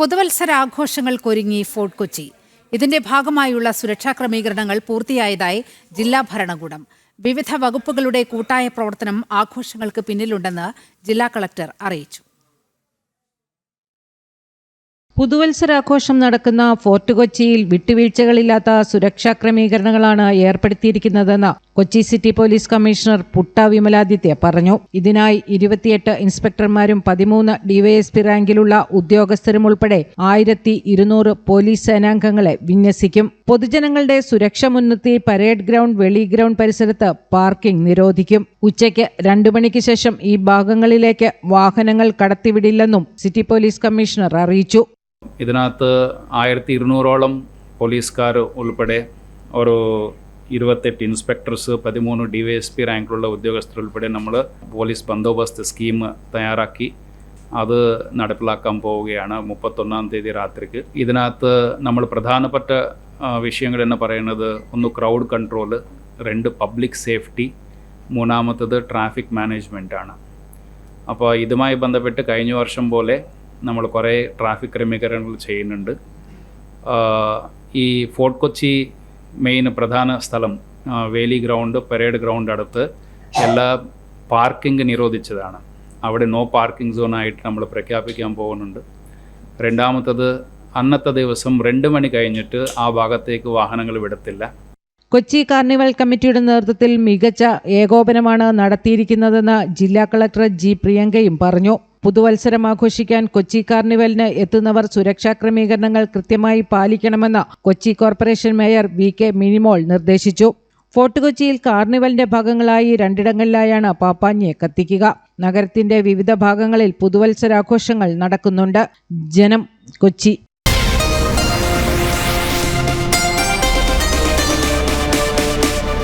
പുതുവത്സരാഘോഷങ്ങൾക്കൊരുങ്ങി fort Kochi. ഇതിന്റെ ഭാഗമായുള്ള സുരക്ഷാ ക്രമീകരണങ്ങൾ പൂർത്തിയായതായി ജില്ലാ ഭരണകൂടം. വിവിധ വകുപ്പുകളുടെ കൂട്ടായ പ്രവർത്തനം ആഘോഷങ്ങൾക്ക് പിന്നിലുണ്ടെന്ന് ജില്ലാ കളക്ടർ അറിയിച്ചു. പുതുവത്സരാഘോഷം നടക്കുന്ന ഫോർട്ട് കൊച്ചിയിൽ വിട്ടുവീഴ്ചകളില്ലാത്ത സുരക്ഷാ ക്രമീകരണങ്ങളാണ് ഏർപ്പെടുത്തിയിരിക്കുന്നതെന്ന് Kochi city police commissioner Putta Vimaladitya പറഞ്ഞു. ഇതിനായി 28 ഇൻസ്പെക്ടർമാരും 13 ഡിവൈഎസ്പി റാങ്കിലുള്ള ഉദ്യോഗസ്ഥരും ഉൾപ്പെടെ 1200 പോലീസ് സേനാംഗങ്ങളെ വിന്യസിക്കും. പൊതുജനങ്ങളുടെ സുരക്ഷ മുൻനിർത്തി പരേഡ് ഗ്രൗണ്ട്, വെളി ഗ്രൗണ്ട് പരിസരത്ത് പാർക്കിംഗ് നിരോധിക്കും. ഉച്ചയ്ക്ക് 2 മണിക്ക് ശേഷം ഈ ഭാഗങ്ങളിലേക്ക് വാഹനങ്ങൾ കടത്തിവിടില്ലെന്നും സിറ്റി പോലീസ് കമ്മീഷണർ അറിയിച്ചു. ഇതിനകത്ത് 1200ഓളം പോലീസുകാർ ഉൾപ്പെടെ ഒരു 28 ഇൻസ്പെക്ടേഴ്സ്, 13 ഡിവൈഎസ്പി റാങ്കിലുള്ള ഉദ്യോഗസ്ഥർ ഉൾപ്പെടെ നമ്മൾ പോലീസ് ബന്ദോബസ്ത് സ്കീം തയ്യാറാക്കി അത് നടപ്പിലാക്കാൻ പോവുകയാണ് 31-ാം തീയതി രാത്രിക്ക്. ഇതിനകത്ത് നമ്മൾ പ്രധാനപ്പെട്ട വിഷയങ്ങൾ എന്ന് പറയുന്നത് 1 ക്രൗഡ് കൺട്രോൾ, 2 പബ്ലിക് സേഫ്റ്റി, 3-മത്തത് ട്രാഫിക് മാനേജ്മെൻറ്റാണ്. അപ്പോൾ ഇതുമായി ബന്ധപ്പെട്ട് കഴിഞ്ഞ വർഷം പോലെ നമ്മൾ കുറേ ട്രാഫിക് ക്രമീകരണങ്ങൾ ചെയ്യുന്നുണ്ട്. ഈ ഫോർട്ട് കൊച്ചി മെയിൻ പ്രധാന സ്ഥലം വേലി ഗ്രൗണ്ട്, പരേഡ് ഗ്രൗണ്ട് അടുത്ത് എല്ലാ പാർക്കിംഗ് നിരോധിച്ചതാണ്. അവിടെ നോ പാർക്കിംഗ് സോണായിട്ട് നമ്മൾ പ്രഖ്യാപിക്കാൻ പോകുന്നുണ്ട്. 2-മത്തത് അന്നത്തെ ദിവസം 2 മണി കഴിഞ്ഞിട്ട് ആ ഭാഗത്തേക്ക് വാഹനങ്ങൾ വിടത്തില്ല. കൊച്ചി കാർണിവൽ കമ്മിറ്റിയുടെ നേതൃത്വത്തിൽ മികച്ച ഏകോപനമാണ് നടത്തിയിരിക്കുന്നതെന്ന് ജില്ലാ കളക്ടർ ജി പ്രിയങ്കയും പറഞ്ഞു. പുതുവത്സരം ആഘോഷിക്കാൻ കൊച്ചി കാർണിവലിന് എത്തുന്നവർ സുരക്ഷാ ക്രമീകരണങ്ങൾ കൃത്യമായി പാലിക്കണമെന്ന് Kochi corporation mayor VK Minimol നിർദ്ദേശിച്ചു. ഫോർട്ട് കൊച്ചിയിൽ കാർണിവലിന്റെ ഭാഗങ്ങളായി 2 ഇടങ്ങളിലായാണ് പാപ്പാഞ്ഞിയെ കത്തിക്കുക. നഗരത്തിന്റെ വിവിധ ഭാഗങ്ങളിൽ പുതുവത്സരാഘോഷങ്ങൾ നടക്കുന്നുണ്ട്. ജനം, കൊച്ചി.